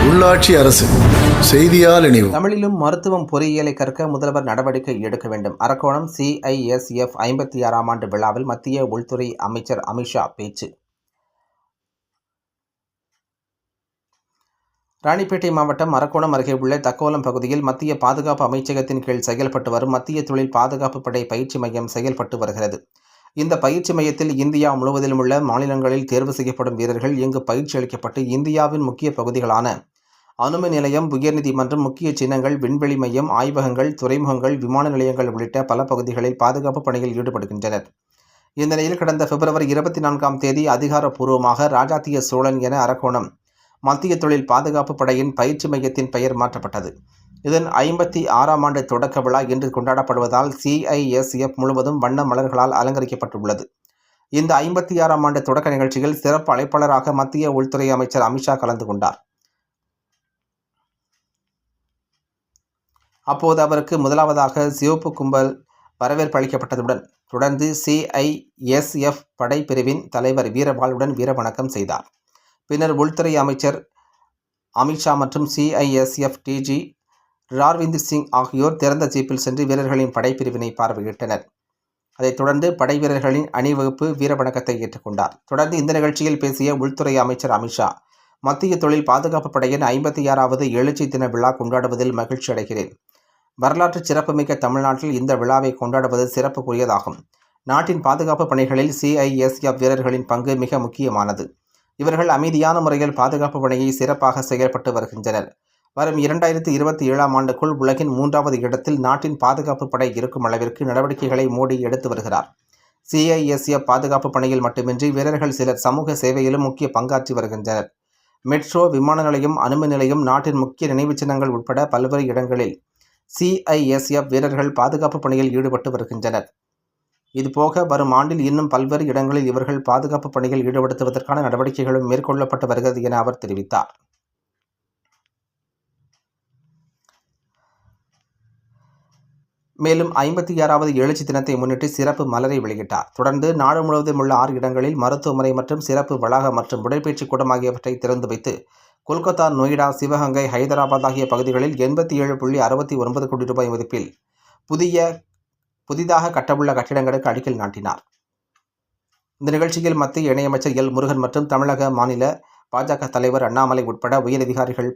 உள்ளாட்சி அரசு செய்தியால் இணைவு. தமிழிலும் மருத்துவம் பொறியியலை கற்க முதல்வர் நடவடிக்கை எடுக்க வேண்டும். அரக்கோணம் CISF 56ஆம் ஆண்டு விழாவில் மத்திய உள்துறை அமைச்சர் அமித்ஷா பேச்சு. ராணிப்பேட்டை மாவட்டம் அரக்கோணம் அருகே உள்ள தக்கோலம் பகுதியில் மத்திய பாதுகாப்பு அமைச்சகத்தின் கீழ் செயல்பட்டு வரும் மத்திய தொழில் பாதுகாப்பு படை பயிற்சி மையம் செயல்பட்டு வருகிறது. இந்த பயிற்சி மையத்தில் இந்தியா முழுவதிலும் உள்ள மாநிலங்களில் தேர்வு செய்யப்படும் வீரர்கள் இங்கு பயிற்சி அளிக்கப்பட்டு இந்தியாவின் முக்கிய பகுதிகளான அணுமின் நிலையம், உயர்நீதிமன்றம், முக்கிய சின்னங்கள், விண்வெளி மையம், ஆய்வகங்கள், துறைமுகங்கள், விமான நிலையங்கள் உள்ளிட்ட பல பகுதிகளில் பாதுகாப்பு பணியில் ஈடுபடுகின்றனர். இந்த நிலையில் கடந்த பிப்ரவரி 24ஆம் தேதி அதிகாரப்பூர்வமாக ராஜாத்திய சோழன் என அரக்கோணம் மத்திய தொழில் பாதுகாப்பு படையின் பயிற்சி மையத்தின் பெயர் மாற்றப்பட்டது. இதன் 56ஆம் ஆண்டு தொடக்க விழா இன்று கொண்டாடப்படுவதால் CISF முழுவதும் வண்ண மலர்களால் அலங்கரிக்கப்பட்டுள்ளது. இந்த 56ஆம் ஆண்டு தொடக்க நிகழ்ச்சியில் சிறப்பு அழைப்பாளராக மத்திய உள்துறை அமைச்சர் அமித்ஷா கலந்து கொண்டார். அப்போது அவருக்கு முதலாவதாக சிவப்பு கும்பல் வரவேற்பு அளிக்கப்பட்டதுடன் தொடர்ந்து CISF படை பிரிவின் தலைவர் வீரபாலுடன் வீரவணக்கம் செய்தார். பின்னர் உள்துறை அமைச்சர் அமித்ஷா மற்றும் CISF DG ரார்விந்தர் சிங் ஆகியோர் திறந்த ஜீப்பில் சென்று வீரர்களின் படைப்பிரிவினை பார்வையிட்டனர். அதைத் தொடர்ந்து படை வீரர்களின் அணிவகுப்பு வீரவணக்கத்தை ஏற்றுக்கொண்டார். தொடர்ந்து இந்த நிகழ்ச்சியில் பேசிய உள்துறை அமைச்சர் அமித்ஷா, மத்திய தொழில் பாதுகாப்பு படையின் 56வது எழுச்சி தின விழா கொண்டாடுவதில் மகிழ்ச்சி அடைகிறேன். வரலாற்று சிறப்புமிக்க தமிழ்நாட்டில் இந்த விழாவை கொண்டாடுவது சிறப்புக்குரியதாகும். நாட்டின் பாதுகாப்பு பணிகளில் CISF வீரர்களின் பங்கு மிக முக்கியமானது. இவர்கள் அமைதியான முறையில் பாதுகாப்பு பணியை சிறப்பாக செயல்பட்டு வருகின்றனர். வரும் 2027ஆம் ஆண்டுக்குள் உலகின் 3வது இடத்தில் நாட்டின் பாதுகாப்பு படை இருக்கும் அளவிற்கு நடவடிக்கைகளை மோடி எடுத்து வருகிறார். CISF பாதுகாப்பு பணியில் மட்டுமின்றி வீரர்கள் சிலர் சமூக சேவையிலும் முக்கிய பங்காற்றி வருகின்றனர். மெட்ரோ, விமான நிலையம், அணுமின் நிலையம், நாட்டின் முக்கிய நினைவுச் சின்னங்கள் உட்பட பல்வேறு இடங்களில் CISF வீரர்கள் பாதுகாப்பு பணியில் ஈடுபட்டு வருகின்றனர். இதுபோக வரும் ஆண்டில் இன்னும் பல்வேறு இடங்களில் இவர்கள் பாதுகாப்பு பணியில் ஈடுபடுத்துவதற்கான நடவடிக்கைகளும் மேற்கொள்ளப்பட்டு வருகிறது என அவர் தெரிவித்தார். மேலும் 56வது எழுச்சி தினத்தை முன்னிட்டு சிறப்பு மலரை வெளியிட்டார். தொடர்ந்து நாடு முழுவதும் உள்ள 6 இடங்களில் மருத்துவமனை மற்றும் சிறப்பு வளாகம் மற்றும் உடற்பயிற்சி கூடம் ஆகியவற்றை திறந்து வைத்து கொல்கத்தா, நொய்டா, சிவகங்கை, ஹைதராபாத் ஆகிய பகுதிகளில் 87.69 கோடி ரூபாய் மதிப்பில் புதிதாக கட்டவுள்ள கட்டிடங்களுக்கு அடிக்கல் நாட்டினார். இந்த நிகழ்ச்சியில் மத்திய இணையமைச்சர் L. முருகன் மற்றும் தமிழக மாநில பாஜக தலைவர் அண்ணாமலை உட்பட உயரதிகாரிகள்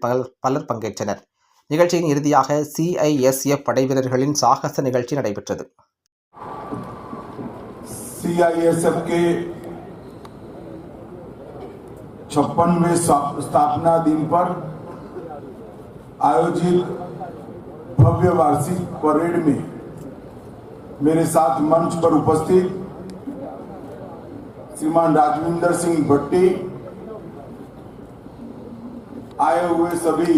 பலர் பங்கேற்றனர். நிகழ்ச்சியின் இறுதியாக CISF படை வீரர்களின் சாகச நிகழ்ச்சி நடைபெற்றது. CISF के 56वें स्थापना दिन पर आयोजित भव्य वार्षिक परेड में मेरे साथ मंच पर उपस्थित श्रीमान राजविंदर सिंह भट्टी, आए हुए सभी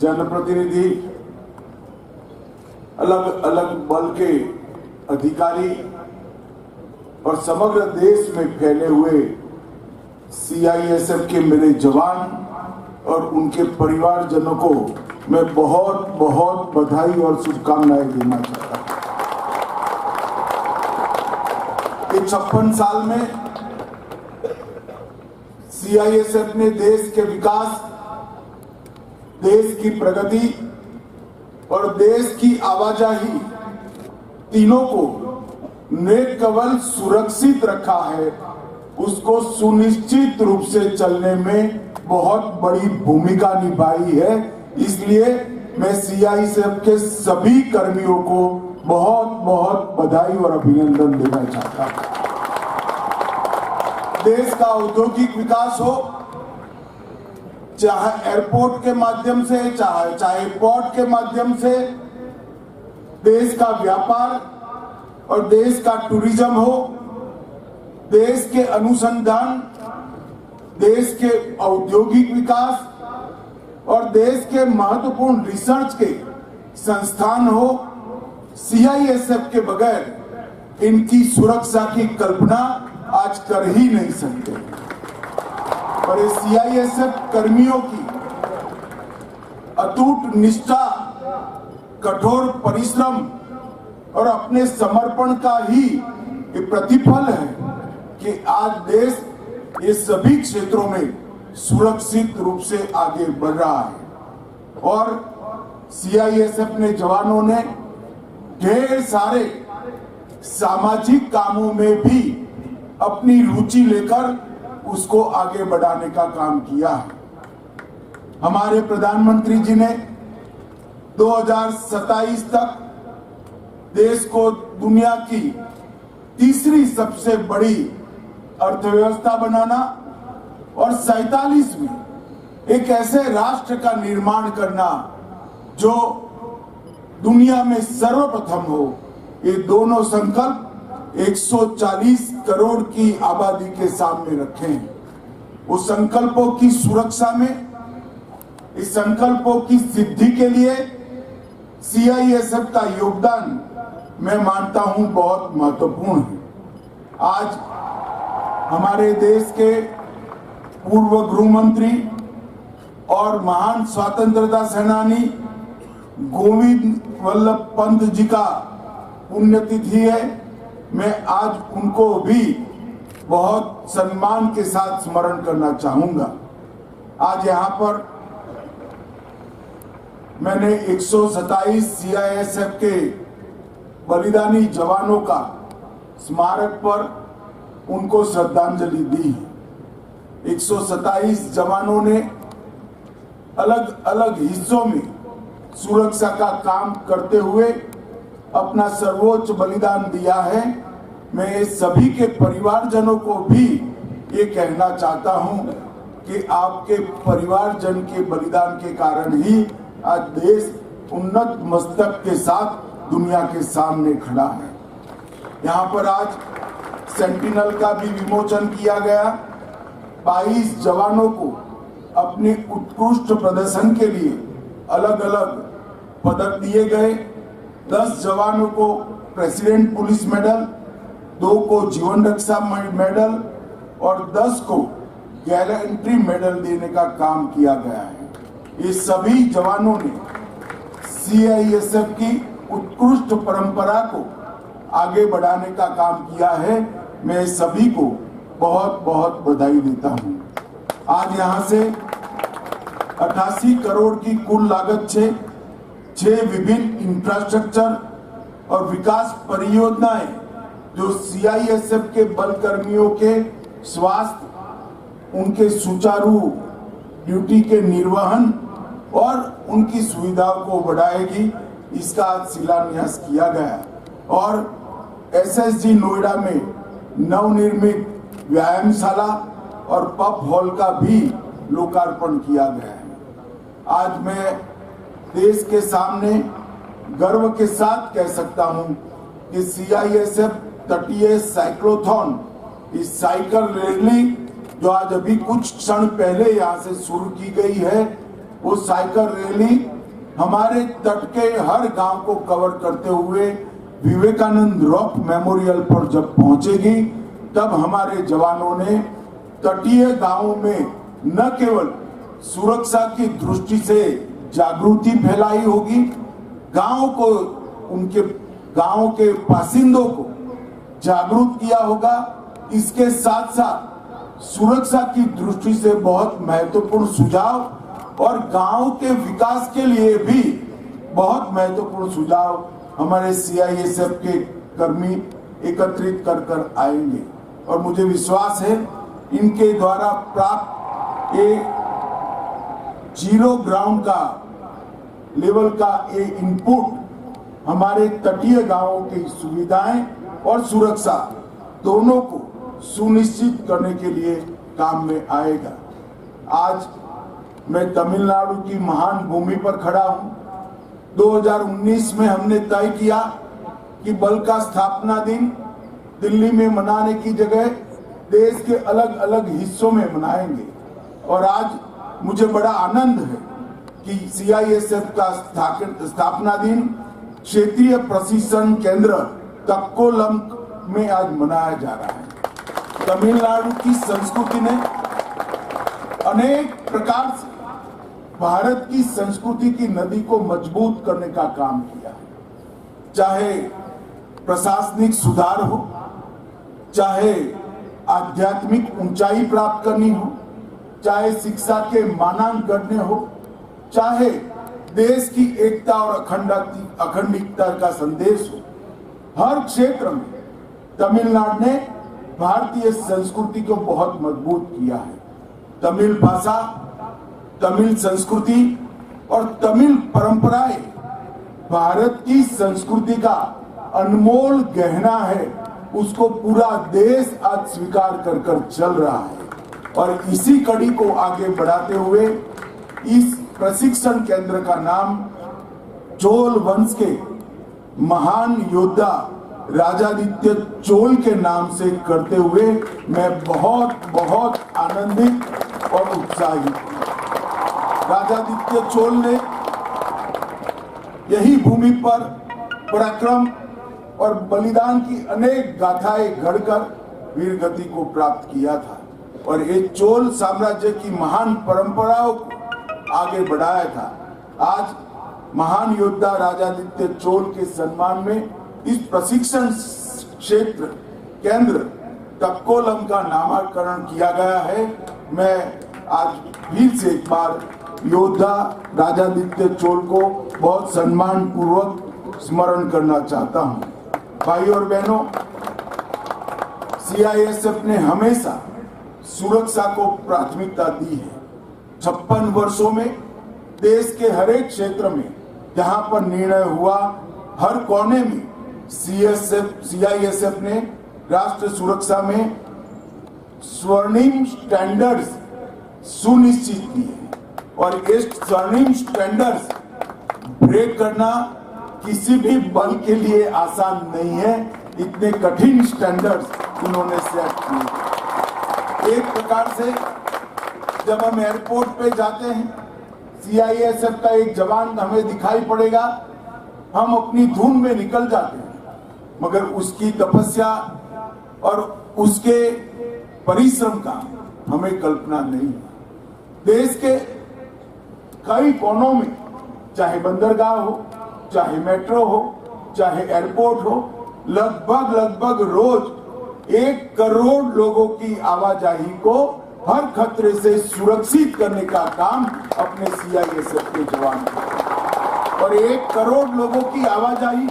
जनप्रतिनिधि, अलग अलग बल के अधिकारी और समग्र देश में फैले हुए CISF के मेरे जवान और उनके परिवारजनों को मैं बहुत बहुत बधाई और शुभकामनाएं देना चाहता हूं। 56 साल में CISF ने देश के विकास, देश की प्रगति और देश की आवाजाही तीनों को न केवल सुरक्षित रखा है, उसको सुनिश्चित रूप से चलने में बहुत बड़ी भूमिका निभाई है। इसलिए मैं CISF के सभी कर्मियों को बहुत बहुत बधाई और अभिनंदन देना चाहता हूं। देश का औद्योगिक विकास हो, चाहे एयरपोर्ट के माध्यम से, चाहे पोर्ट के माध्यम से, देश का व्यापार और देश का टूरिज्म हो, देश के अनुसंधान, देश के औद्योगिक विकास और देश के महत्वपूर्ण रिसर्च के संस्थान हो, CISF के बगैर इनकी सुरक्षा की कल्पना आज कर ही नहीं सकते। और ये CISF कर्मियों की अटूट निष्ठा, कठोर परिश्रम और अपने समर्पण का ही ये प्रतिफल है कि आज देश ये सभी क्षेत्रों में सुरक्षित रूप से आगे बढ़ रहा है और सीआईएसएफ ने जवानों ने ढेर सारे सामाजिक कामों में भी अपनी रुचि लेकर उसको आगे बढ़ाने का काम किया है। हमारे प्रधानमंत्री जी ने 2027 तक देश को दुनिया की तीसरी सबसे बड़ी अर्थव्यवस्था बनाना और 47वें एक ऐसे राष्ट्र का निर्माण करना जो दुनिया में सर्वप्रथम हो। ये दोनों संकल्प 140 करोड़ की आबादी के सामने रखे हैं। उस संकल्पों की सुरक्षा में, इस संकल्पों की सिद्धि के लिए सीआईएसएफ का योगदान मैं मानता हूं बहुत महत्वपूर्ण है। आज हमारे देश के पूर्व गृह मंत्री और महान स्वतंत्रता सेनानी गोविंद वल्लभ पंत जी का पुण्यतिथि है। मैं आज उनको भी बहुत सम्मान के साथ स्मरण करना चाहूंगा। आज यहाँ पर मैंने 127 सीआईएसएफ के बलिदानी जवानों का स्मारक पर उनको श्रद्धांजलि दी है। 127 जवानों ने अलग अलग हिस्सों में सुरक्षा का काम करते हुए अपना सर्वोच्च बलिदान दिया है। मैं सभी के परिवारजनों को भी ये कहना चाहता हूं कि आपके परिवारजन के बलिदान के कारण ही आज देश उन्नत मस्तक के साथ दुनिया के सामने खड़ा है। यहाँ पर आज सेंटिनल का भी विमोचन किया गया। 22 जवानों को अपने उत्कृष्ट प्रदर्शन के लिए अलग अलग पदक दिए गए। 10 जवानों को प्रेसिडेंट पुलिस मेडल, 2 को जीवन रक्षा मेडल और 10 को गैलेंट्री मेडल देने का काम किया गया है। ये सभी जवानों ने सीआईएसएफ की उत्कृष्ट परंपरा को आगे बढ़ाने का काम किया है। मैं सभी को बहुत बहुत बधाई देता हूं। आज यहां से 88 करोड़ की कुल लागत से 6 विभिन्न इंफ्रास्ट्रक्चर और विकास परियोजनाएं जो सीआईएसएफ के बल कर्मियों के स्वास्थ्य, उनके सुचारू ड्यूटी के निर्वहन और उनकी सुविधाओं को बढ़ाएगी, इसका शिलान्यास किया गया। और एसएसजी नोएडा में नवनिर्मित व्यायामशाला और पब हॉल का भी लोकार्पण किया गया है। आज मैं देश के सामने गर्व के साथ कह सकता हूं कि सीआईएसएफ तटीय साइक्लोथॉन, इस साइकिल रैली जो आज अभी कुछ क्षण पहले यहां से शुरू की गई है, वो साइकिल रैली हमारे तट के हर गांव को कवर करते हुए विवेकानंद रॉक मेमोरियल पर जब पहुंचेगी, तब हमारे जवानों ने तटीय गांवों में न केवल सुरक्षा की दृष्टि से जागृति फैलाई होगी, गांव को, उनके गांव के बासिंदों को जागरूक किया होगा। इसके साथ साथ सुरक्षा की दृष्टि से बहुत महत्वपूर्ण सुझाव और गांव के विकास के लिए भी बहुत महत्वपूर्ण सुझाव हमारे सीआईएसएफ के कर्मी एकत्रित कर आएंगे। और मुझे विश्वास है इनके द्वारा प्राप्त ये जीरो ग्राउंड का लेवल का ये इनपुट हमारे तटीय गांवों की सुविधाएं और सुरक्षा दोनों को सुनिश्चित करने के लिए काम में आएगा। आज मैं तमिलनाडु की महान भूमि पर खड़ा हूं। 2019 में हमने तय किया कि बल का स्थापना दिन दिल्ली में मनाने की जगह देश के अलग अलग हिस्सों में मनाएंगे। और आज मुझे बड़ा आनंद है कि सीआईएसएफ का स्थापना दिन क्षेत्रीय प्रशिक्षण केंद्र तक्कोलम में आज मनाया जा रहा है। तमिलनाडु की संस्कृति ने अनेक प्रकार से भारत की संस्कृति की नदी को मजबूत करने का काम किया है। चाहे प्रशासनिक सुधार हो, चाहे आध्यात्मिक ऊंचाई प्राप्त करनी हो, चाहे शिक्षा के मानांक गढ़ने हो, चाहे देश की एकता और अखंडता का संदेश हो, हर क्षेत्र में तमिलनाडु ने भारतीय संस्कृति को बहुत मजबूत किया है। तमिल भाषा, तमिल संस्कृति और तमिल परंपराएं भारत की संस्कृति का अनमोल गहना है। उसको पूरा देश आज स्वीकार कर चल रहा है और इसी कड़ी को आगे बढ़ाते हुए इस प्रशिक्षण केंद्र का नाम चोल वंश के महान योद्धा राजादित्य चोल के नाम से करते हुए मैं बहुत बहुत आनंदित और उत्साहित हूं। राजादित्य चोल ने यही भूमि पर पराक्रम और बलिदान की अनेक गाथाएं गढ़कर वीरगति को प्राप्त किया था और ये चोल साम्राज्य की महान परंपराओं को आगे बढ़ाया था। आज महान योद्धा राजादित्य चोल के सम्मान में इस प्रशिक्षण क्षेत्र केंद्र तक्कोलम का नामकरण किया गया है। मैं आज फिर से एक बार योद्धा राजादित्य चोल को बहुत सम्मान पूर्वक स्मरण करना चाहता हूं। भाई और बहनों, सीआईएसएफ ने हमेशा सुरक्षा को प्राथमिकता दी है। 56 वर्षों में देश के हर एक क्षेत्र में जहां पर निर्णय हुआ, हर कोने में सीआईएसएफ ने राष्ट्र सुरक्षा में स्वर्णिम स्टैंडर्ड्स सुनिश्चित किए और ये स्वर्णिम स्टैंडर्ड्स ब्रेक करना किसी भी बल के लिए आसान नहीं है। इतने कठिन स्टैंडर्ड्स उन्होंने सेट किए। एक प्रकार से जब हम एयरपोर्ट पे जाते हैं, सीआईएसएफ का एक जवान हमें दिखाई पड़ेगा, हम अपनी धुन में निकल जाते हैं, मगर उसकी तपस्या और उसके परिश्रम का हमें कल्पना नहीं है। देश के कई कोनों में, चाहे बंदरगाह हो, चाहे मेट्रो हो, चाहे एयरपोर्ट हो, लगभग रोज 1 करोड़ लोगों की आवाजाही को हर खतरे से सुरक्षित करने का काम अपने सीआईएसएफ के जवान करते। और 1 करोड़ लोगों की आवाजाही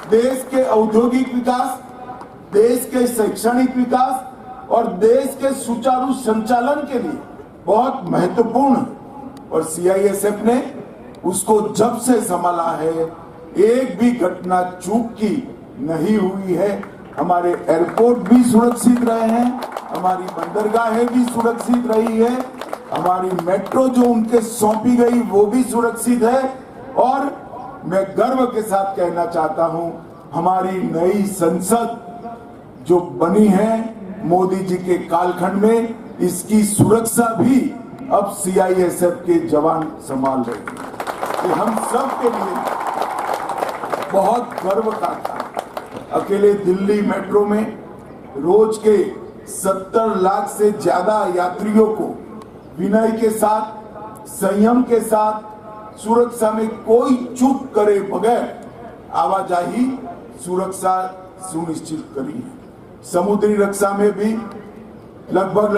देश के औद्योगिक विकास, देश के शैक्षणिक विकास और देश के सुचारू संचालन के लिए बहुत महत्वपूर्ण है। और सीआईएसएफ ने उसको जब से संभाला है, एक भी घटना चूक की नहीं हुई है। हमारे एयरपोर्ट भी सुरक्षित रहे हैं, हमारी बंदरगाहें भी सुरक्षित रही है, हमारी मेट्रो जो उनके सौंपी गई वो भी सुरक्षित है। और मैं गर्व के साथ कहना चाहता हूं, हमारी नई संसद जो बनी है मोदी जी के कालखंड में, इसकी सुरक्षा भी अब सीआईएसएफ के जवान संभाल रहे हैं। ये हम सब के लिए बहुत गर्व का था। अकेले दिल्ली मेट्रो में रोज के 70 लाख से ज्यादा यात्रियों को विनय के साथ, संयम के साथ, सुरक्षा में कोई चूक करे बगैर आवाजाही सुरक्षा सुनिश्चित करी है। समुद्री रक्षा में भी लगभग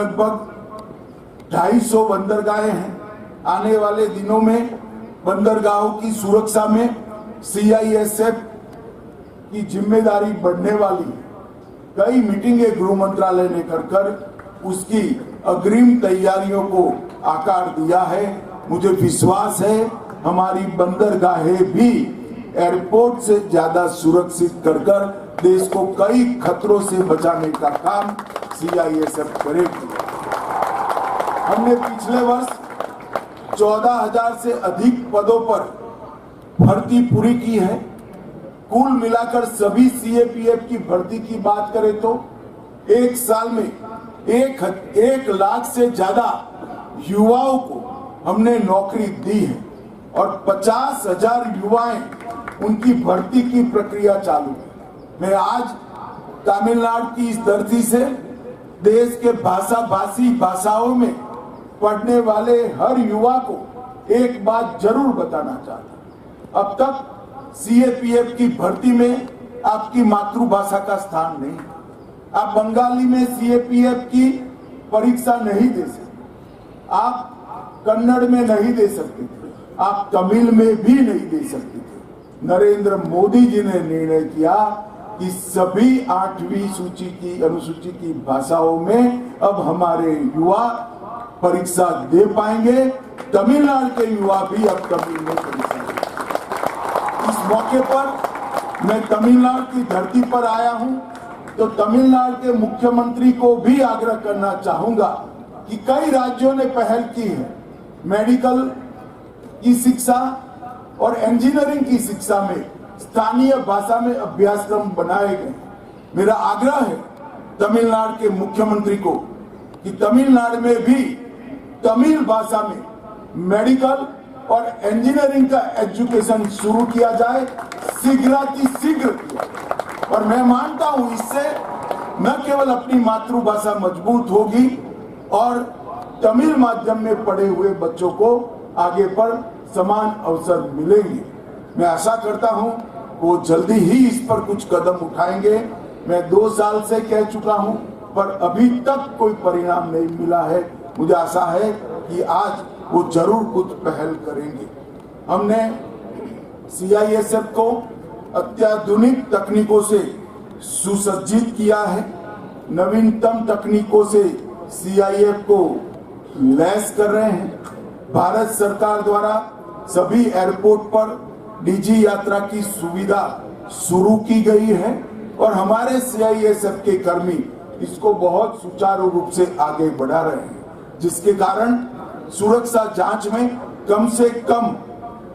250 बंदरगाहें हैं। आने वाले दिनों में बंदरगाहों की सुरक्षा में सीआईएसएफ की जिम्मेदारी बढ़ने वाली है। कई मीटिंगें गृह मंत्रालय ने कर उसकी अग्रिम तैयारियों को आकार दिया है। मुझे विश्वास है हमारी बंदरगाहें भी एयरपोर्ट से ज्यादा सुरक्षित कर देश को कई खतरों से बचाने का काम सीआईएसएफ करेगी। हमने पिछले वर्ष 14,000 से अधिक पदों पर भर्ती पूरी की है। कुल मिलाकर सभी सीएपीएफ की भर्ती की बात करें तो एक साल में 1 लाख से ज्यादा युवाओं को हमने नौकरी दी है और 50,000 युवाएं उनकी भर्ती की प्रक्रिया चालू है। मैं आज तमिलनाडु की इस धरती से देश के भाषी भाषाओं में पढ़ने वाले हर युवा को एक बात जरूर बताना चाहता हूं। अब तक सीएपीएफ की भर्ती में आपकी मातृभाषा का स्थान नहीं है। आप बंगाली में सीएपीएफ की परीक्षा नहीं दे सकते। आप कन्नड़ में नहीं दे सकते थे, आप तमिल में भी नहीं दे सकते थे। नरेंद्र मोदी जी ने निर्णय किया कि सभी 8वीं सूची की अनुसूची की भाषाओं में अब हमारे युवा परीक्षा दे पाएंगे। तमिलनाडु के युवा भी अब तमिल में परीक्षा देंगे। इस मौके पर मैं तमिलनाडु की धरती पर आया हूं, तो तमिलनाडु के मुख्यमंत्री को भी आग्रह करना चाहूंगा कि कई राज्यों ने पहल की है। मेडिकल की शिक्षा और इंजीनियरिंग की शिक्षा में स्थानीय भाषा में अभ्यासक्रम बनाए गए। मेरा आग्रह है तमिलनाडु के मुख्यमंत्री को कि तमिलनाडु में भी तमिल भाषा में मेडिकल और इंजीनियरिंग का एजुकेशन शुरू किया जाए, शीघ्र किया। और मैं मानता हूं इससे न केवल अपनी मातृभाषा मजबूत होगी और तमिल माध्यम में पढ़े हुए बच्चों को आगे पर समान अवसर मिलेंगे। मैं आशा करता हूं वो जल्दी ही इस पर कुछ कदम उठाएंगे। मैं 2 साल से कह चुका हूं, पर अभी तक कोई परिणाम नहीं मिला है। मुझे आशा है कि आज वो जरूर कुछ पहल करेंगे। हमने CISF को अत्याधुनिक तकनीकों से सुसज्जित किया है। नवीनतम तकनीकों से CIF को लैस कर रहे हैं। भारत सरकार द्वारा सभी एयरपोर्ट पर निजी यात्रा की सुविधा शुरू की गई है और हमारे CISF के कर्मी इसको बहुत सुचारू रूप से आगे बढ़ा रहे हैं, जिसके कारण सुरक्षा जांच में कम से कम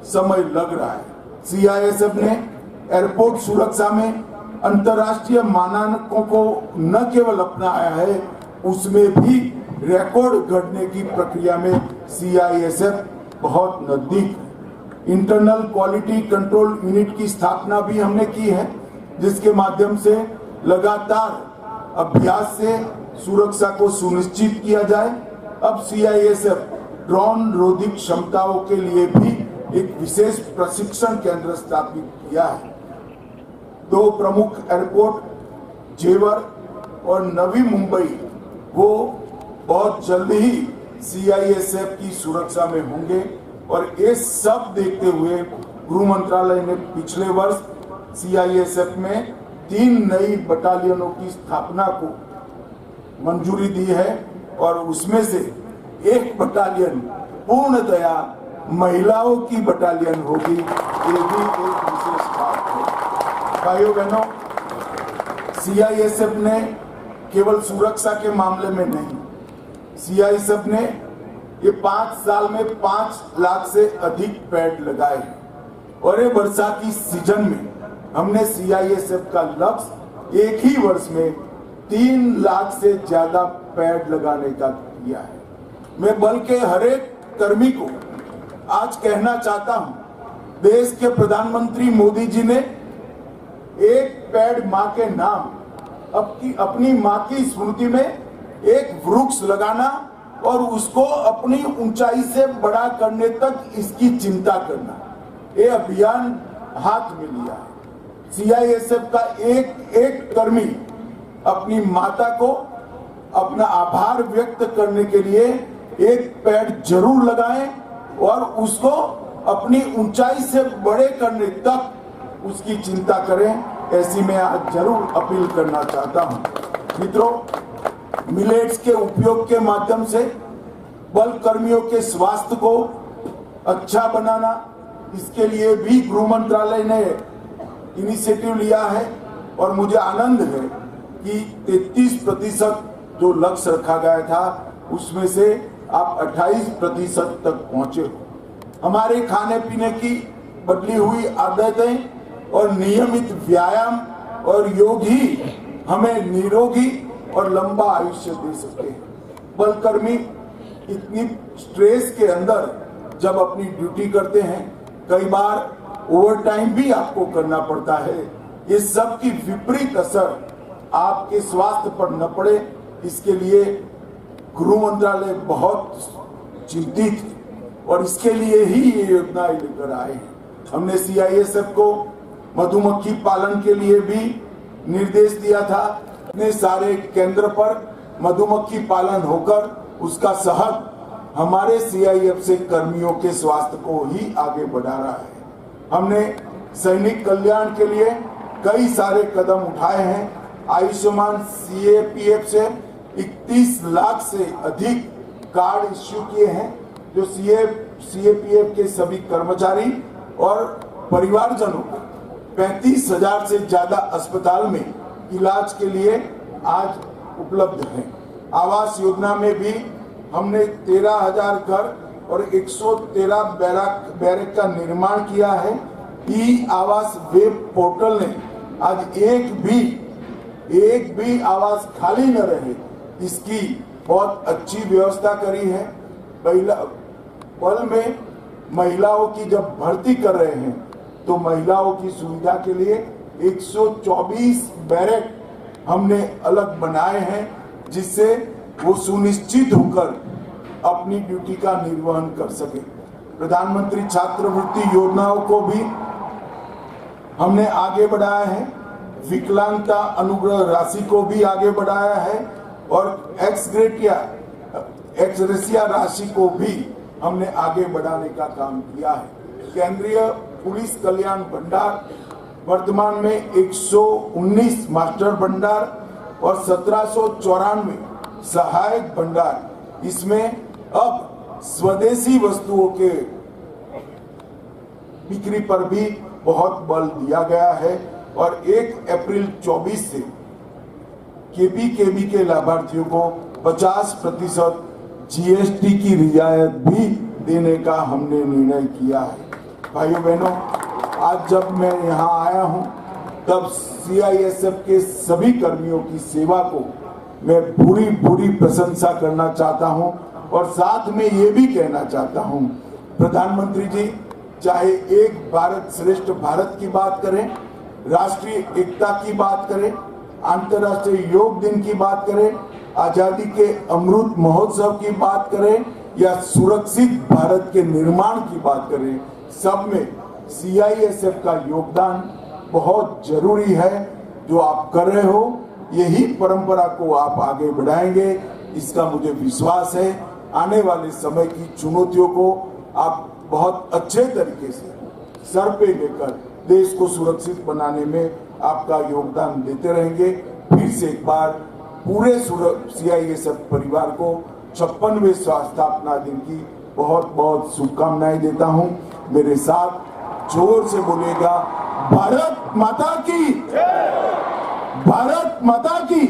समय लग रहा है। CISF ने एयरपोर्ट सुरक्षा में अंतर्राष्ट्रीय मानकों को न केवल अपनाया है, उसमें भी रिकॉर्ड गढ़ने की प्रक्रिया में CISF बहुत नजदीक है। इंटरनल क्वालिटी कंट्रोल यूनिट की स्थापना भी हमने की है, जिसके माध्यम से लगातार अभ्यास से सुरक्षा को सुनिश्चित किया जाए। अब CISF ड्रोन रोधी क्षमताओं के लिए भी एक विशेष प्रशिक्षण केंद्र स्थापित किया है। 2 प्रमुख एयरपोर्ट जेवर और नवी मुंबई वो बहुत जल्द ही CISF की सुरक्षा में होंगे और ये सब देखते हुए गृह मंत्रालय ने पिछले वर्ष CISF में 3 नई बटालियनों की स्थापना को मंजूरी दी है और उसमें से एक बटालियन पूर्णतया महिलाओं की बटालियन होगी। ये भी एक विशेष बात है। भाइयों बहनों, CISF ने केवल सुरक्षा के मामले में नहीं, CISF ने ये 5 साल में 5 लाख से अधिक पेड़ लगाए और ये वर्षा की सीजन में हमने CISF का लक्ष्य एक ही वर्ष में 3 लाख से ज्यादा पेड़ लगाने का किया है। मैं बल के हर एक कर्मी को आज कहना चाहता हूं, देश के प्रधानमंत्री मोदी जी ने एक पेड़ मां के नाम अपनी मां की स्मृति में एक वृक्ष लगाना और उसको अपनी ऊंचाई से बड़ा करने तक इसकी चिंता करना, ये अभियान हाथ में लिया है। CISF का एक कर्मी अपनी माता को अपना आभार व्यक्त करने के लिए एक पेड़ जरूर लगाएं और उसको अपनी ऊंचाई से बड़े करने तक उसकी चिंता करें, ऐसी मैं आज जरूर अपील करना चाहता हूं। मित्रों, मिलेट्स के उपयोग के माध्यम से बल कर्मियों के स्वास्थ्य को अच्छा बनाना, इसके लिए भी गृह मंत्रालय ने इनिशिएटिव लिया है और मुझे आनंद है कि 33% जो लक्ष्य रखा गया था उसमें से आप 28% तक पहुंचे हो। हमारे खाने पीने की बदली हुई आदतें और नियमित व्यायाम और योग ही हमें निरोगी और लंबा आयुष्य दे सकते हैं। बलकर्मी इतनी स्ट्रेस के अंदर जब अपनी ड्यूटी करते हैं, कई बार ओवर टाइम भी आपको करना पड़ता है। ये सब की विपरीत असर आपके स्वास्थ्य पर न पड़े, इसके लिए गृह मंत्रालय बहुत चिंतित है और इसके लिए ही ये योजना लेकर आए हैं। हमने CISF को मधुमक्खी पालन के लिए भी निर्देश दिया था। इतने सारे केंद्र पर मधुमक्खी पालन होकर उसका शहद हमारे सीआईएफ से कर्मियों के स्वास्थ्य को ही आगे बढ़ा रहा है। हमने सैनिक कल्याण के लिए कई सारे कदम उठाए हैं। आयुष्मान सीएपीएफ से 31 लाख से अधिक कार्ड इश्यू किए हैं, जो सीएपीएफ के सभी कर्मचारी और परिवारजनों को 35,000 से ज्यादा अस्पताल में इलाज के लिए आज उपलब्ध है। आवास योजना में भी हमने 13,000 घर और 113 बैरक का निर्माण किया है। ई आवास वेब पोर्टल ने आज एक भी आवास खाली न रहे, इसकी बहुत अच्छी व्यवस्था करी है। पल में महिलाओं की जब भर्ती कर रहे हैं तो महिलाओं की सुविधा के लिए 124 बैरक हमने अलग बनाए हैं, जिससे वो सुनिश्चित होकर अपनी ड्यूटी का निर्वहन कर सके। प्रधानमंत्री छात्रवृत्ति योजनाओं को भी हमने आगे बढ़ाया है, विकलांगता अनुग्रह राशि को भी आगे बढ़ाया है और एक्स ग्रेशिया राशि को भी हमने आगे बढ़ाने का काम किया है। केंद्रीय पुलिस कल्याण भंडार वर्तमान में 119 मास्टर भंडार और 1794 सहायक भंडार, इसमें अब स्वदेशी वस्तुओं के बिक्री पर भी बहुत बल दिया गया है और 1 अप्रैल 24 से केबी के लाभार्थियों को 50% जीएसटी की रियायत भी देने का हमने निर्णय किया है। भाइयों बहनों, आज जब मैं यहाँ आया हूँ तब सीआईएसएफ के सभी कर्मियों की सेवा को मैं पूरी प्रशंसा करना चाहता हूँ और साथ में ये भी कहना चाहता हूँ, प्रधानमंत्री जी चाहे एक भारत श्रेष्ठ भारत की बात करें, राष्ट्रीय एकता की बात करें, अंतर्राष्ट्रीय योग दिन की बात करें, आजादी के अमृत महोत्सव की बात करें या सुरक्षित भारत के निर्माण की बात करें, सब में सीआईएसएफ का योगदान बहुत जरूरी है। जो आप कर रहे हो, यही परंपरा को आप आगे बढ़ाएंगे, इसका मुझे विश्वास है। आने वाले समय की चुनौतियों को आप बहुत अच्छे तरीके से सर पे लेकर देश को सुरक्षित बनाने में आपका योगदान देते रहेंगे। फिर से एक बार पूरे सीआईएसएफ परिवार को 56वें स्थापना दिन की बहुत बहुत शुभकामनाएं देता हूं। मेरे साथ जोर से बोलेगा, भारत माता की, भारत माता की।